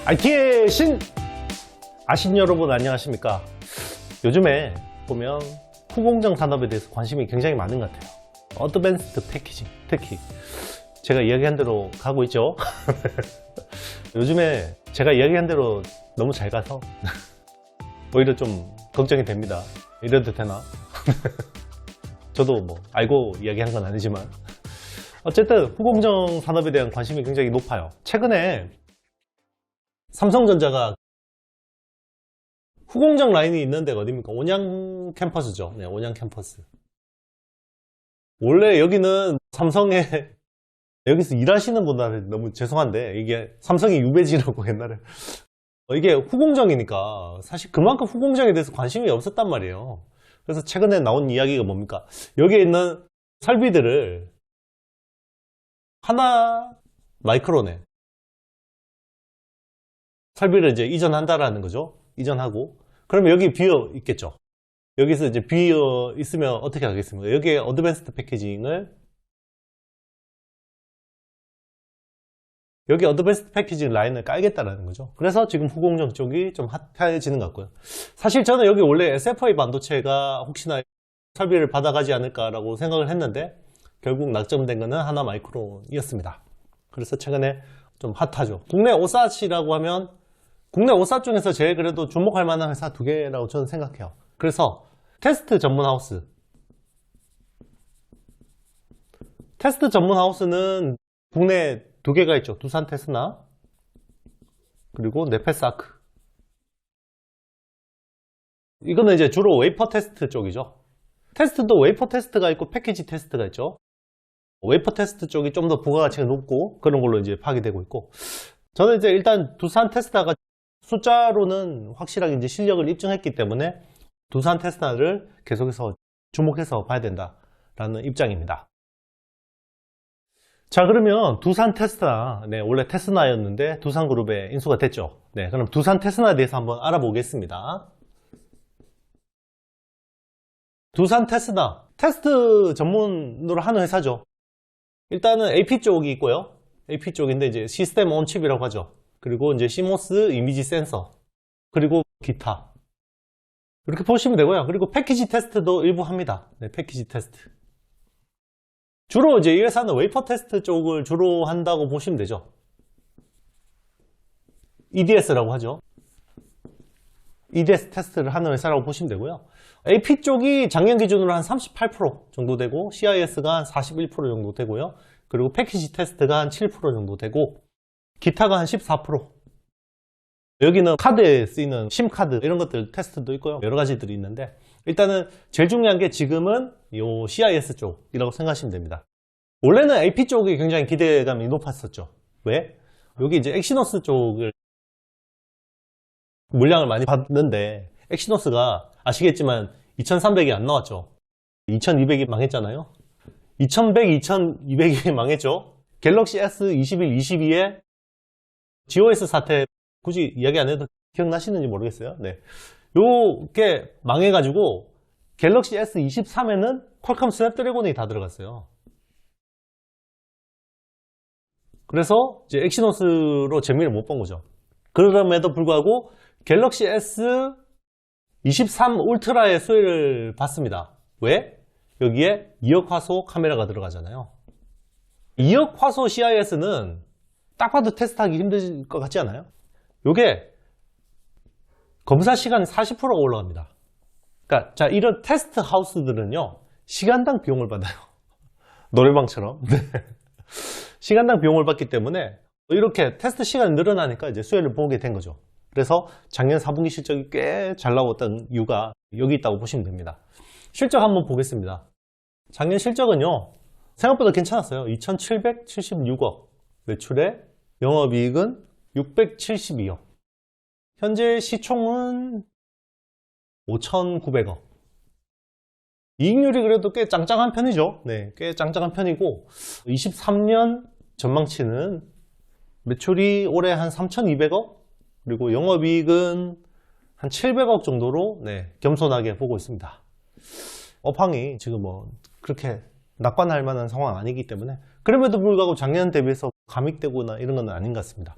IT의 신! 아신 여러분 안녕하십니까? 요즘에 보면 후공정 산업에 대해서 관심이 굉장히 많은 것 같아요. 어드밴스드 패키징, 특히 제가 이야기한 대로 가고 있죠. 요즘에 제가 이야기한 대로 너무 잘 가서 오히려 좀 걱정이 됩니다. 이래도 되나? 저도 뭐 알고 이야기한 건 아니지만 어쨌든 후공정 산업에 대한 관심이 굉장히 높아요. 최근에 삼성전자가 후공정 라인이 있는 데가 어디입니까? 온양 캠퍼스죠. 네, 온양 캠퍼스. 원래 여기는 삼성의 여기서 일하시는 분들한테 너무 죄송한데 이게 삼성의 유배지라고 옛날에 이게 후공정이니까 사실 그만큼 후공정에 대해서 관심이 없었단 말이에요. 그래서 최근에 나온 이야기가 뭡니까? 여기에 있는 설비들을 하나 마이크론에 설비를 이제 이전한다라는 거죠. 이전하고 그러면 여기 비어 있겠죠. 여기서 이제 비어 있으면 어떻게 하겠습니까? 여기에 어드밴스드 패키징을 여기 어드밴스드 패키징 라인을 깔겠다라는 거죠. 그래서 지금 후공정 쪽이 좀 핫해지는 것 같고요. 사실 저는 여기 원래 SFI 반도체가 혹시나 설비를 받아가지 않을까라고 생각을 했는데 결국 낙점된 거는 하나 마이크론이었습니다. 그래서 최근에 좀 핫하죠. 국내 오사시라고 하면 국내 오사 중에서 제일 그래도 주목할 만한 회사 두 개라고 저는 생각해요. 그래서 테스트 전문 하우스. 테스트 전문 하우스는 국내 두 개가 있죠. 두산 테스나 그리고 네페스아크. 이거는 이제 주로 웨이퍼 테스트 쪽이죠. 테스트도 웨이퍼 테스트가 있고 패키지 테스트가 있죠. 웨이퍼 테스트 쪽이 좀 더 부가가치가 높고 그런 걸로 이제 파악되고 있고 저는 이제 일단 두산 테스다가 숫자로는 확실하게 이제 실력을 입증했기 때문에 두산 테스다를 계속해서 주목해서 봐야 된다라는 입장입니다. 자, 그러면 두산 테스나, 네, 원래 테스나였는데 두산그룹에 인수가 됐죠. 네, 그럼 두산 테스나에 대해서 한번 알아보겠습니다. 두산 테스나, 테스트 전문으로 하는 회사죠. 일단은 AP 쪽이 있고요. AP 쪽인데 이제 시스템 온 칩이라고 하죠. 그리고 이제 CMOS 이미지 센서, 그리고 기타. 이렇게 보시면 되고요. 그리고 패키지 테스트도 일부 합니다. 네, 패키지 테스트. 주로 이제 이 회사는 웨이퍼 테스트 쪽을 주로 한다고 보시면 되죠. EDS라고 하죠. EDS 테스트를 하는 회사라고 보시면 되고요. AP 쪽이 작년 기준으로 한 38% 정도 되고 CIS가 한 41% 정도 되고요. 그리고 패키지 테스트가 한 7% 정도 되고 기타가 한 14%. 여기는 카드에 쓰이는 심카드 이런 것들 테스트도 있고요. 여러 가지들이 있는데 일단은 제일 중요한 게 지금은 요 CIS 쪽이라고 생각하시면 됩니다. 원래는 AP 쪽이 굉장히 기대감이 높았었죠. 왜? 여기 이제 엑시노스 쪽을 물량을 많이 받는데 엑시노스가 아시겠지만 2300이 안 나왔죠. 2200이 망했잖아요. 2100, 2200이 망했죠. 갤럭시 S21, 22에 GOS 사태 굳이 이야기 안 해도 기억나시는지 모르겠어요. 네. 요게 망해가지고 갤럭시 S23에는 퀄컴 스냅드래곤이 다 들어갔어요. 그래서 이제 엑시노스로 재미를 못 본 거죠. 그럼에도 불구하고 갤럭시 S23 울트라의 수혜를 받습니다. 왜? 여기에 2억 화소 카메라가 들어가잖아요. 2억 화소 CIS는 딱 봐도 테스트하기 힘들 것 같지 않아요? 요게 검사 시간이 40% 올라갑니다. 그러니까 자 이런 테스트 하우스들은요 시간당 비용을 받아요. 노래방처럼. 네. 시간당 비용을 받기 때문에 이렇게 테스트 시간이 늘어나니까 이제 수혜를 보게 된 거죠. 그래서 작년 4분기 실적이 꽤 잘 나왔던 이유가 여기 있다고 보시면 됩니다. 실적 한번 보겠습니다. 작년 실적은요 생각보다 괜찮았어요. 2776억 매출에 영업이익은 672억. 현재 시총은 5,900억. 이익률이 그래도 꽤 짱짱한 편이죠. 네, 꽤 짱짱한 편이고 23년 전망치는 매출이 올해 한 3,200억 그리고 영업이익은 한 700억 정도로 네, 겸손하게 보고 있습니다. 업황이 지금 뭐 그렇게 낙관할 만한 상황 아니기 때문에 그럼에도 불구하고 작년 대비해서 감익되거나 이런 건 아닌 것 같습니다.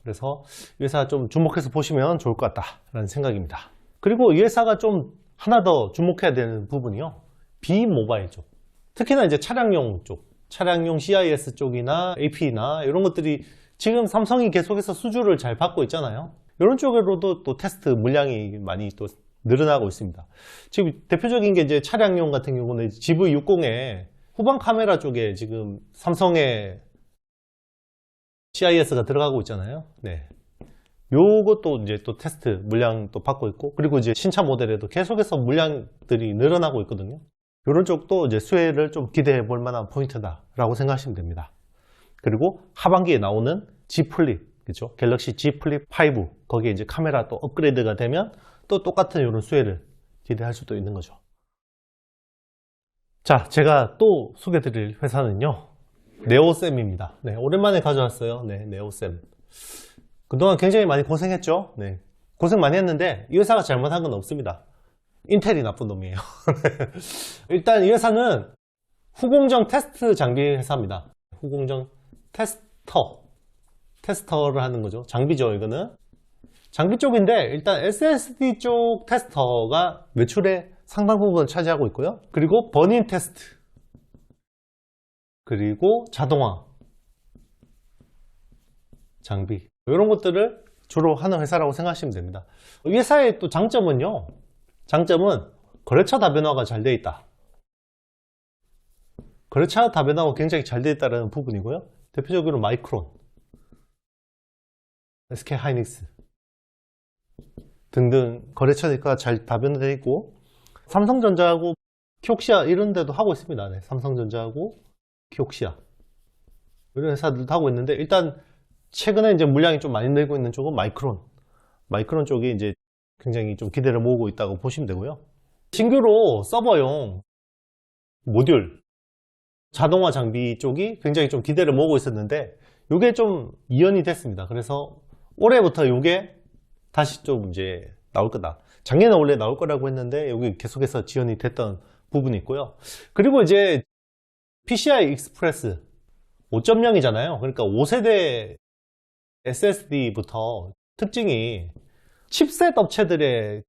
그래서 이 회사 좀 주목해서 보시면 좋을 것 같다라는 생각입니다. 그리고 이 회사가 좀 하나 더 주목해야 되는 부분이요. 비모바일 쪽. 특히나 이제 차량용 쪽, 차량용 CIS 쪽이나 AP나 이런 것들이 지금 삼성이 계속해서 수주를 잘 받고 있잖아요. 이런 쪽으로도 또 테스트 물량이 많이 또 늘어나고 있습니다. 지금 대표적인 게 이제 차량용 같은 경우는 GV60에 후방 카메라 쪽에 지금 삼성의 CIS가 들어가고 있잖아요. 네. 요것도 이제 또 테스트 물량 또 받고 있고, 그리고 이제 신차 모델에도 계속해서 물량들이 늘어나고 있거든요. 이런 쪽도 이제 수혜를 좀 기대해 볼 만한 포인트다라고 생각하시면 됩니다. 그리고 하반기에 나오는 G 플립, 그죠? 갤럭시 G 플립 5, 거기에 이제 카메라 또 업그레이드가 되면 또 똑같은 이런 수혜를 기대할 수도 있는 거죠. 자, 제가 또 소개드릴 회사는요, 네오셈입니다. 네, 오랜만에 가져왔어요. 네, 네오셈. 그동안 굉장히 많이 고생했죠. 네, 고생 많이 했는데 이 회사가 잘못한 건 없습니다. 인텔이 나쁜 놈이에요. 일단 이 회사는 후공정 테스트 장비 회사입니다. 후공정 테스터를 하는 거죠. 장비죠, 이거는. 장비 쪽인데 일단 SSD 쪽 테스터가 매출의 상당 부분을 차지하고 있고요. 그리고 버닝 테스트, 그리고 자동화 장비, 이런 것들을 주로 하는 회사라고 생각하시면 됩니다. 이 회사의 또 장점은요, 장점은 거래처 다변화가 잘 되어 있다. 거래처 다변화가 굉장히 잘 되어 있다는 부분이고요. 대표적으로 마이크론, SK 하이닉스 등등 거래처니까 잘 다변화되어 있고, 삼성전자하고 키옥시아 이런 데도 하고 있습니다. 네, 삼성전자하고 키옥시아 이런 회사들도 하고 있는데, 일단 최근에 이제 물량이 좀 많이 늘고 있는 쪽은 마이크론 쪽이 이제 굉장히 좀 기대를 모으고 있다고 보시면 되고요. 신규로 서버용 모듈 자동화 장비 쪽이 굉장히 좀 기대를 모으고 있었는데, 이게 좀 이연이 됐습니다. 그래서 올해부터 이게 다시 좀 이제 나올 거다. 작년에 원래 나올 거라고 했는데 여기 계속해서 지연이 됐던 부분이 있고요. 그리고 이제 PCI 익스프레스 5.0이잖아요. 그러니까 5세대 SSD부터 특징이 칩셋 업체들의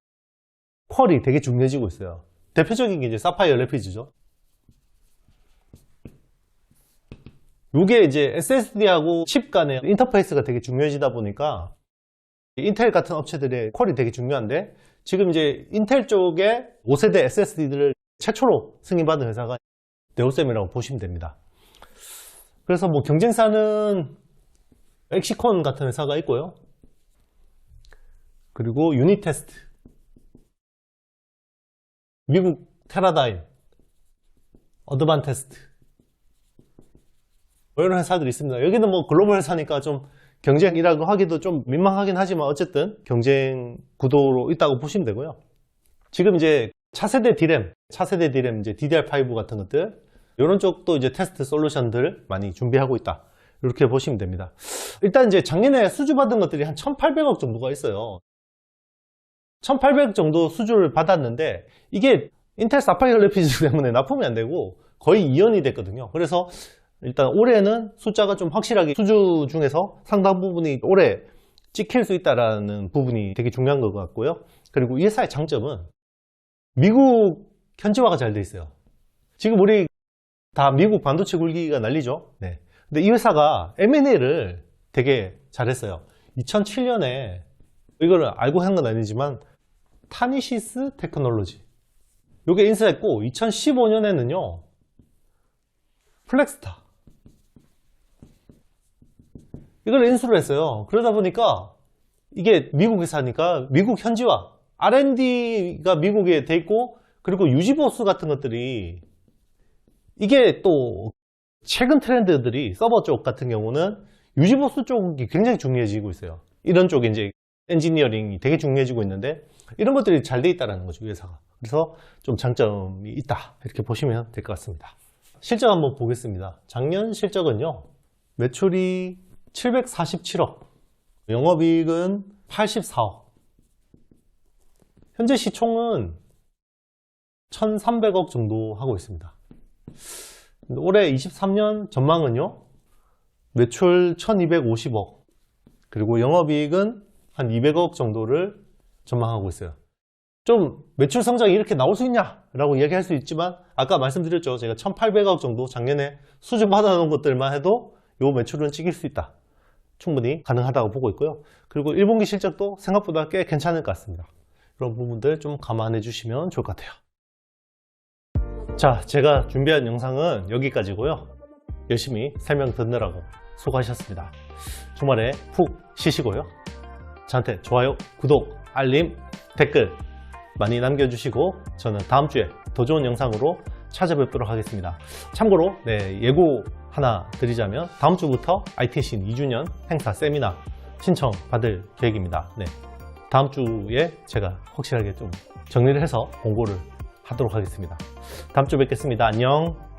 퀄이 되게 중요해지고 있어요. 대표적인 게 이제 사파이어 래피즈죠. 이게 이제 SSD하고 칩 간의 인터페이스가 되게 중요해지다 보니까 인텔 같은 업체들의 퀄이 되게 중요한데, 지금 이제 인텔 쪽에 5세대 SSD들을 최초로 승인받은 회사가 네오셈이라고 보시면 됩니다. 그래서 뭐 경쟁사는 엑시콘 같은 회사가 있고요. 그리고 유니테스트, 미국 테라다임, 어드반테스트, 뭐 이런 회사들이 있습니다. 여기는 뭐 글로벌 회사니까 좀 경쟁이라고 하기도 좀 민망하긴 하지만 어쨌든 경쟁 구도로 있다고 보시면 되고요. 지금 이제 차세대 디램 이제 DDR5 같은 것들, 이런 쪽도 이제 테스트 솔루션들 많이 준비하고 있다, 이렇게 보시면 됩니다. 일단 이제 작년에 수주 받은 것들이 한 1,800억 정도가 있어요. 1,800억 정도 수주를 받았는데, 이게 인텔 사파이어 래피즈 때문에 납품이 안 되고 거의 이연이 됐거든요. 그래서 일단 올해는 숫자가 좀 확실하게 수주 중에서 상당 부분이 올해 찍힐 수 있다는 부분이 되게 중요한 것 같고요. 그리고 이 회사의 장점은 미국 현지화가 잘 돼 있어요. 지금 우리 다 미국 반도체 굴기가 난리죠. 네. 근데 이 회사가 M&A를 되게 잘했어요. 2007년에 이거를 알고 한 건 아니지만 타니시스 테크놀로지, 요게 인수했고, 2015년에는요 플렉스타, 이걸 인수를 했어요. 그러다 보니까 이게 미국 회사니까 미국 현지화, R&D가 미국에 돼 있고, 그리고 유지보수 같은 것들이, 이게 또 최근 트렌드들이 서버 쪽 같은 경우는 유지보수 쪽이 굉장히 중요해지고 있어요. 이런 쪽에 이제 엔지니어링이 되게 중요해지고 있는데, 이런 것들이 잘 돼 있다는 거죠, 이 회사가. 그래서 좀 장점이 있다, 이렇게 보시면 될 것 같습니다. 실적 한번 보겠습니다. 작년 실적은요, 매출이 747억, 영업이익은 84억, 현재 시총은 1,300억 정도 하고 있습니다. 올해 23년 전망은요, 매출 1,250억, 그리고 영업이익은 한 200억 정도를 전망하고 있어요. 좀 매출 성장이 이렇게 나올 수 있냐? 라고 이야기할 수 있지만 아까 말씀드렸죠. 제가 1800억 정도 작년에 수주 받아놓은 것들만 해도 요 매출은 찍을 수 있다. 충분히 가능하다고 보고 있고요. 그리고 1분기 실적도 생각보다 꽤 괜찮을 것 같습니다. 이런 부분들 좀 감안해 주시면 좋을 것 같아요. 자, 제가 준비한 영상은 여기까지고요. 열심히 설명 듣느라고 수고하셨습니다. 주말에 푹 쉬시고요. 저한테 좋아요, 구독, 알림, 댓글 많이 남겨주시고 저는 다음 주에 더 좋은 영상으로 찾아뵙도록 하겠습니다. 참고로 예고 하나 드리자면 다음 주부터 IT신 2주년 행사 세미나 신청 받을 계획입니다. 다음 주에 제가 확실하게 좀 정리를 해서 공고를 하도록 하겠습니다. 다음 주에 뵙겠습니다. 안녕.